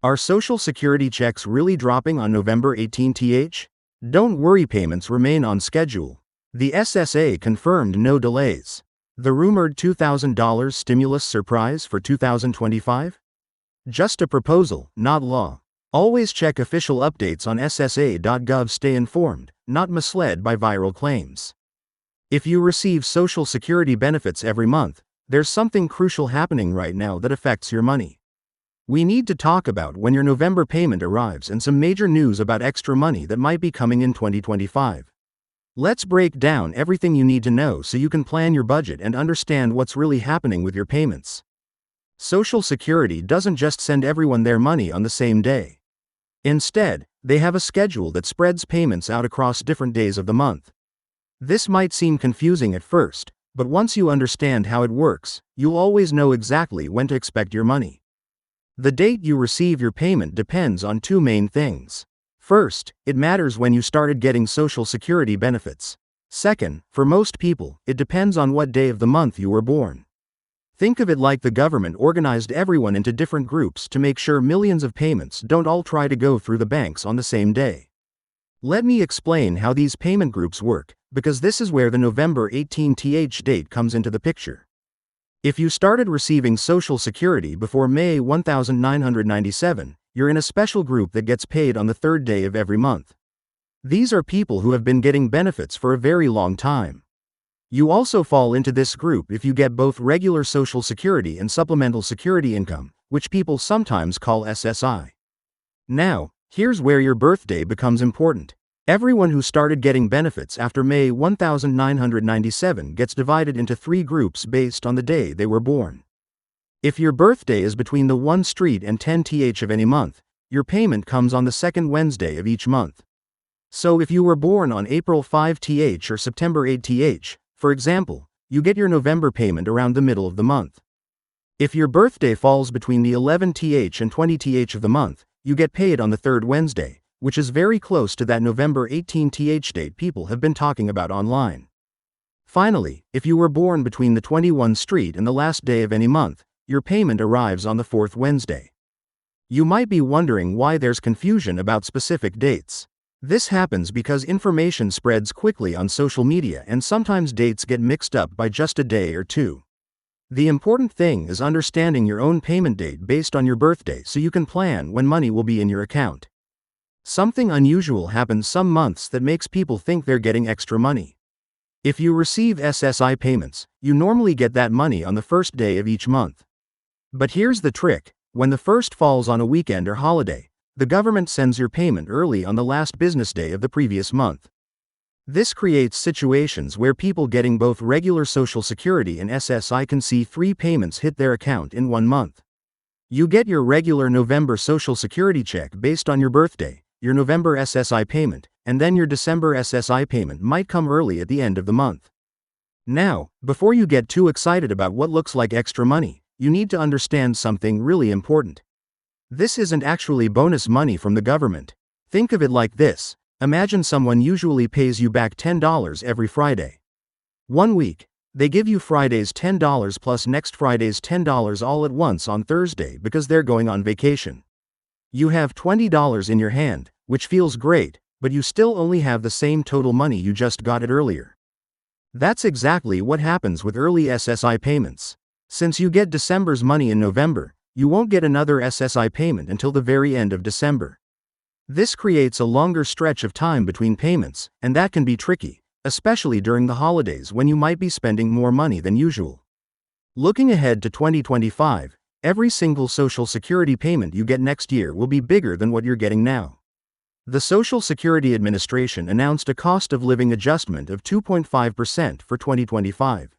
Are Social Security checks really dropping on November 18th? Don't worry, payments remain on schedule. The SSA confirmed no delays. The rumored $2,000 stimulus surprise for 2025? Just a proposal, not law. Always check official updates on ssa.gov. Stay informed, not misled by viral claims. If you receive Social Security benefits every month, there's something crucial happening right now that affects your money. We need to talk about when your November payment arrives and some major news about extra money that might be coming in 2025. Let's break down everything you need to know so you can plan your budget and understand what's really happening with your payments. Social Security doesn't just send everyone their money on the same day. Instead, they have a schedule that spreads payments out across different days of the month. This might seem confusing at first, but once you understand how it works, you'll always know exactly when to expect your money. The date you receive your payment depends on two main things. First, it matters when you started getting Social Security benefits. Second, for most people, it depends on what day of the month you were born. Think of it like the government organized everyone into different groups to make sure millions of payments don't all try to go through the banks on the same day. Let me explain how these payment groups work, because this is where the November 18th date comes into the picture. If you started receiving Social Security before May 1997, you're in a special group that gets paid on the third day of every month. These are people who have been getting benefits for a very long time. You also fall into this group if you get both regular Social Security and supplemental security income, which people sometimes call SSI. Now, here's where your birthday becomes important. Everyone who started getting benefits after May 1997 gets divided into three groups based on the day they were born. If your birthday is between the 1 street and 10th of any month, your payment comes on the second Wednesday of each month. So if you were born on April 5th or September 8th, for example, you get your November payment around the middle of the month. If your birthday falls between the 11th and 20th of the month, you get paid on the third Wednesday, which is very close to that November 18th date people have been talking about online. Finally, if you were born between the 21 street and the last day of any month, your payment arrives on the fourth Wednesday. You might be wondering why there's confusion about specific dates. This happens because information spreads quickly on social media and sometimes dates get mixed up by just a day or two. The important thing is understanding your own payment date based on your birthday so you can plan when money will be in your account. Something unusual happens some months that makes people think they're getting extra money. If you receive SSI payments, you normally get that money on the first day of each month. But here's the trick: when the first falls on a weekend or holiday, the government sends your payment early on the last business day of the previous month. This creates situations where people getting both regular Social Security and SSI can see three payments hit their account in 1 month. You get your regular November Social Security check based on your birthday, your November SSI payment, and then your December SSI payment might come early at the end of the month. Now, before you get too excited about what looks like extra money, you need to understand something really important. This isn't actually bonus money from the government. Think of it like this: imagine someone usually pays you back $10 every Friday. 1 week, they give you Friday's $10 plus next Friday's $10 all at once on Thursday because they're going on vacation. You have $20 in your hand, which feels great, but you still only have the same total money you just got it earlier. That's exactly what happens with early SSI payments. Since you get December's money in November, you won't get another SSI payment until the very end of December. This creates a longer stretch of time between payments, and that can be tricky, especially during the holidays when you might be spending more money than usual. Looking ahead to 2025, every single Social Security payment you get next year will be bigger than what you're getting now. The Social Security Administration announced a cost of living adjustment of 2.5% for 2025.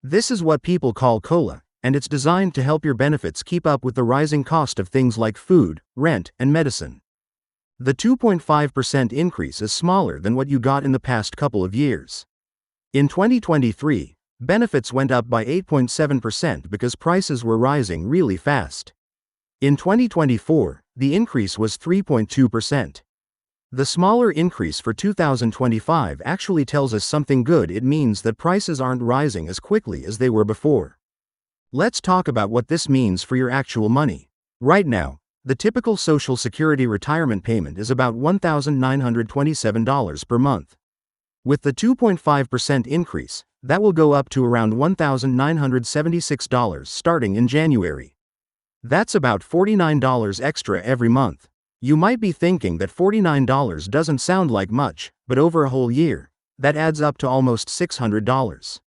This is what people call COLA, and it's designed to help your benefits keep up with the rising cost of things like food, rent, and medicine. The 2.5% increase is smaller than what you got in the past couple of years. In 2023, benefits went up by 8.7% because prices were rising really fast. In 2024, the increase was 3.2%. The smaller increase for 2025 actually tells us something good. It means that prices aren't rising as quickly as they were before. Let's talk about what this means for your actual money. Right now, The typical Social Security retirement payment is about $1,927 per month. With the 2.5% increase, that will go up to around $1,976 starting in January. That's about $49 extra every month. You might be thinking that $49 doesn't sound like much, but over a whole year, that adds up to almost $600.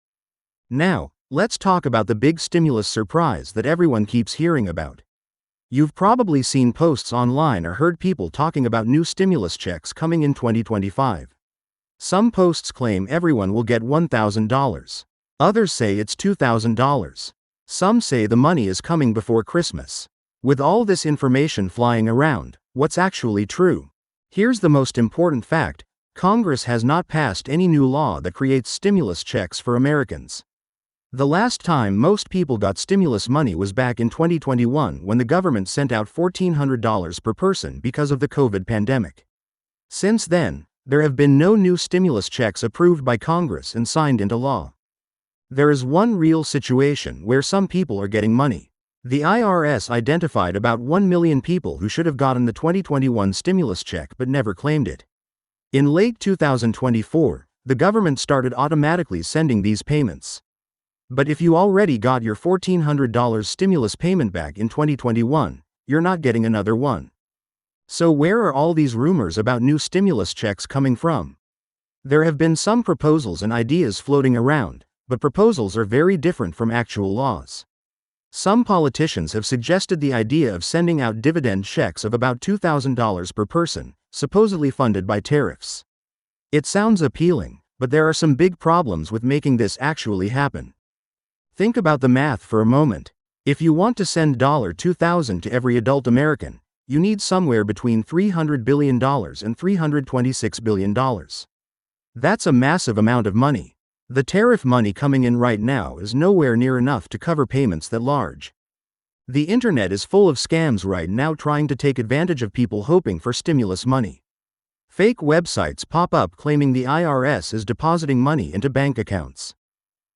Now, let's talk about the big stimulus surprise that everyone keeps hearing about. You've probably seen posts online or heard people talking about new stimulus checks coming in 2025. Some posts claim everyone will get $1,000. Others say it's $2,000. Some say the money is coming before Christmas. With all this information flying around, what's actually true? Here's the most important fact: Congress has not passed any new law that creates stimulus checks for Americans. The last time most people got stimulus money was back in 2021 when the government sent out $1,400 per person because of the COVID pandemic. Since then, there have been no new stimulus checks approved by Congress and signed into law. There is one real situation where some people are getting money. The IRS identified about 1 million people who should have gotten the 2021 stimulus check but never claimed it. In late 2024, the government started automatically sending these payments. But if you already got your $1,400 stimulus payment back in 2021, you're not getting another one. So where are all these rumors about new stimulus checks coming from? There have been some proposals and ideas floating around, but proposals are very different from actual laws. Some politicians have suggested the idea of sending out dividend checks of about $2,000 per person, supposedly funded by tariffs. It sounds appealing, but there are some big problems with making this actually happen. Think about the math for a moment. If you want to send $2,000 to every adult American, you need somewhere between $300 billion and $326 billion. That's a massive amount of money. The tariff money coming in right now is nowhere near enough to cover payments that large. The internet is full of scams right now trying to take advantage of people hoping for stimulus money. Fake websites pop up claiming the IRS is depositing money into bank accounts.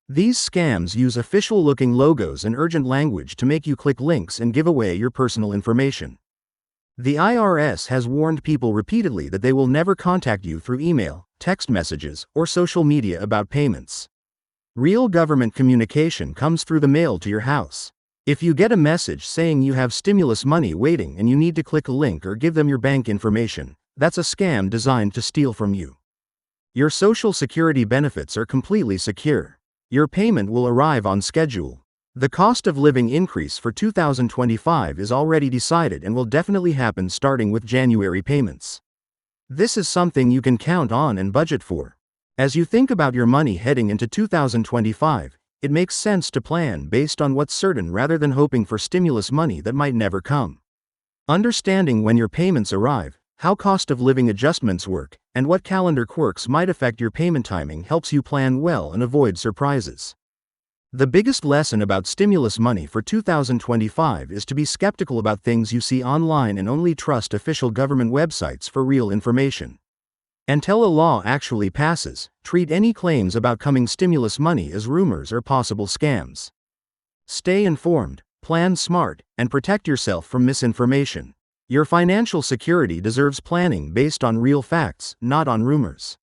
These scams use official-looking logos and urgent language to make you click links and give away your personal information. The IRS has warned people repeatedly that they will never contact you through email, text messages, or social media about payments. Real government communication comes through the mail to your house. If you get a message saying you have stimulus money waiting and you need to click a link or give them your bank information, that's a scam designed to steal from you. Your Social Security benefits are completely secure. Your payment will arrive on schedule. The cost of living increase for 2025 is already decided and will definitely happen starting with January payments. This is something you can count on and budget for. As you think about your money heading into 2025, it makes sense to plan based on what's certain rather than hoping for stimulus money that might never come. Understanding when your payments arrive, how cost of living adjustments work, and what calendar quirks might affect your payment timing helps you plan well and avoid surprises. The biggest lesson about stimulus money for 2025 is to be skeptical about things you see online and only trust official government websites for real information. Until a law actually passes, treat any claims about coming stimulus money as rumors or possible scams. Stay informed, plan smart, and protect yourself from misinformation. Your financial security deserves planning based on real facts, not on rumors.